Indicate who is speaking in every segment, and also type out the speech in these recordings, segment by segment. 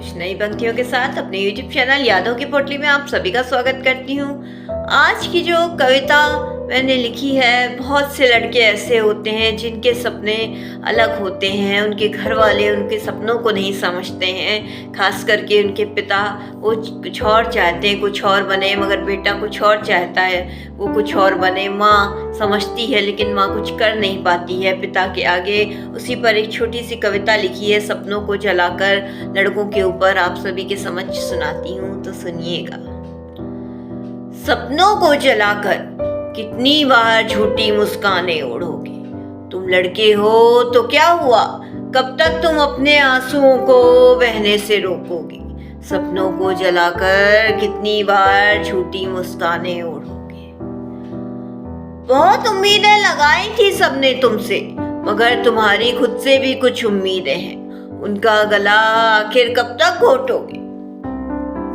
Speaker 1: कुछ नई पंक्तियों के साथ अपने YouTube चैनल यादों की पोटली में आप सभी का स्वागत करती हूँ। आज की जो कविता मैंने लिखी है, बहुत से लड़के ऐसे होते हैं जिनके सपने अलग होते हैं, उनके घर वाले उनके सपनों को नहीं समझते हैं। खास करके उनके पिता वो कुछ और चाहते हैं, कुछ और बने, मगर बेटा कुछ और चाहता है, वो कुछ और बने। माँ समझती है लेकिन माँ कुछ कर नहीं पाती है पिता के आगे। उसी पर एक छोटी सी कविता लिखी है, सपनों को जलाकर लड़कों के ऊपर, आप सभी के समझ सुनाती हूँ, तो सुनिएगा। सपनों को जलाकर कितनी बार झूठी मुस्कानें ओढ़ोगे। तुम लड़के हो तो क्या हुआ, कब तक तुम अपने आंसुओं को बहने से रोकोगे। सपनों को जलाकर कितनी बार झूठी मुस्कानें ओढ़ोगे। बहुत उम्मीदें लगाई थी सबने तुमसे, मगर तुम्हारी खुद से भी कुछ उम्मीदें हैं, उनका गला आखिर कब तक घोटोगे।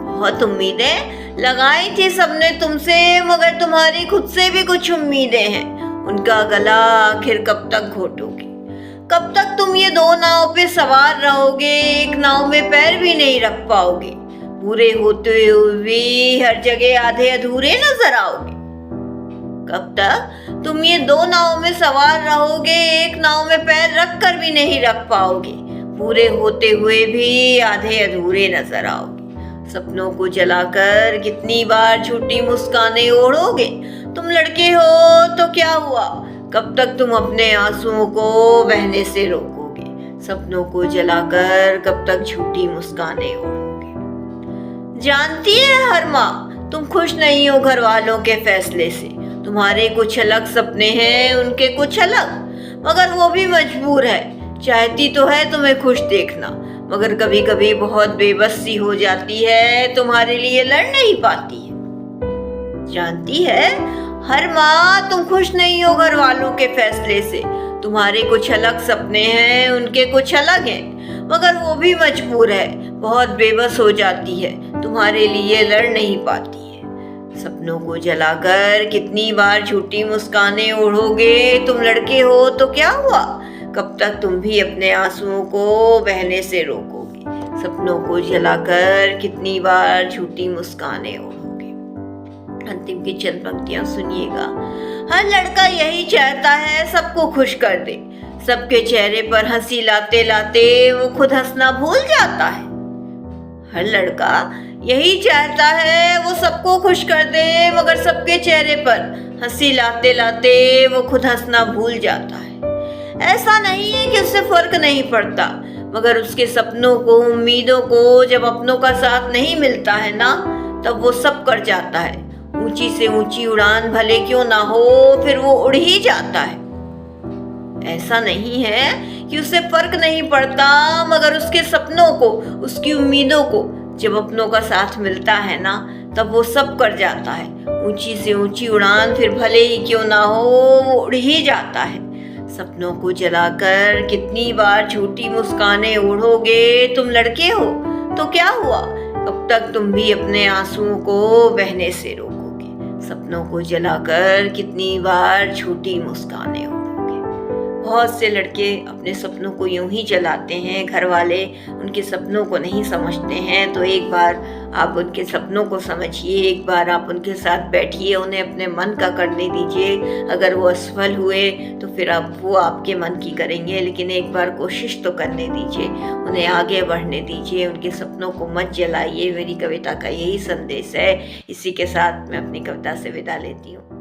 Speaker 1: बहुत उम्मीदें लगाई थी सबने तुमसे, मगर तुम्हारी खुद से भी कुछ उम्मीदें हैं, उनका गला आखिर कब तक घोटोगे। कब तक तुम ये दो नाव पे सवार रहोगे, एक नाव में पैर भी नहीं रख पाओगे। पूरे होते हुए भी हर जगह आधे अधूरे नजर आओगे। कब तक तुम ये दो नाव में सवार रहोगे, एक नाव में पैर रख कर भी नहीं रख पाओगे। पूरे होते हुए भी आधे अधूरे नजर आओगे। सपनों को जलाकर कितनी बार झूठी मुस्कानें ओढ़ोगे। तुम लड़के हो तो क्या हुआ, कब तक तुम अपने आंसुओं को बहने से रोकोगे। सपनों को जलाकर कब तक झूठी मुस्कानें ओढ़ोगे। जानती है हर माँ तुम खुश नहीं हो घर वालों के फैसले से। तुम्हारे कुछ अलग सपने हैं, उनके कुछ अलग, मगर वो भी मजबूर है। चाहती तो है तुम्हें खुश देखना, मगर कभी कभी बहुत बेबसी हो जाती है, तुम्हारे लिए लड़ नहीं पाती है। जानती है हर माँ तुम खुश नहीं हो घर वालों के फैसले से। तुम्हारे कुछ अलग सपने हैं, उनके कुछ अलग हैं, मगर वो भी मजबूर है, बहुत बेबस हो जाती है, तुम्हारे लिए लड़ नहीं पाती है। सपनों को जलाकर कितनी बार झूठी मुस्कानें ओढ़ोगे। तुम लड़के हो तो क्या हुआ, कब तक तुम भी अपने आंसुओं को बहने से रोकोगे। सपनों को जलाकर कितनी बार झूठी मुस्कानें ओढ़ोगे। अंतिम की चंद पंक्तियां सुनिएगा। हर लड़का यही चाहता है सबको खुश कर दे, सबके चेहरे पर हंसी लाते लाते वो खुद हंसना भूल जाता है। हर लड़का यही चाहता है वो सबको खुश कर दे, मगर सबके चेहरे पर हंसी लाते लाते वो खुद हंसना भूल जाता है। ऐसा नहीं है कि उससे फर्क नहीं पड़ता, मगर उसके सपनों को, उम्मीदों को जब अपनों का साथ नहीं मिलता है ना, तब वो सब कर जाता है। ऊंची से ऊंची उड़ान भले क्यों ना हो, फिर वो उड़ ही जाता है। ऐसा नहीं है कि उससे फर्क नहीं पड़ता, मगर उसके सपनों को, उसकी उम्मीदों को जब अपनों का साथ मिलता है ना, तब वो सब कर जाता है। ऊंची से ऊंची उड़ान फिर भले ही क्यों ना हो, वो उड़ ही जाता है। सपनों को जलाकर कितनी बार झूठी मुस्कानें ओढ़ोगे। तुम लड़के हो तो क्या हुआ, कब तक तुम भी अपने आंसुओं को बहने से रोकोगे। सपनों को जलाकर कितनी बार झूठी मुस्कानें ओढ़ोगे। बहुत से लड़के अपने सपनों को यूं ही जलाते हैं, घर वाले उनके सपनों को नहीं समझते हैं। तो एक बार आप उनके सपनों को समझिए, एक बार आप उनके साथ बैठिए, उन्हें अपने मन का करने दीजिए। अगर वो असफल हुए तो फिर वो आपके मन की करेंगे, लेकिन एक बार कोशिश तो करने दीजिए, उन्हें आगे बढ़ने दीजिए, उनके सपनों को मत जलाइए। मेरी कविता का यही संदेश है। इसी के साथ मैं अपनी कविता से विदा लेती हूँ।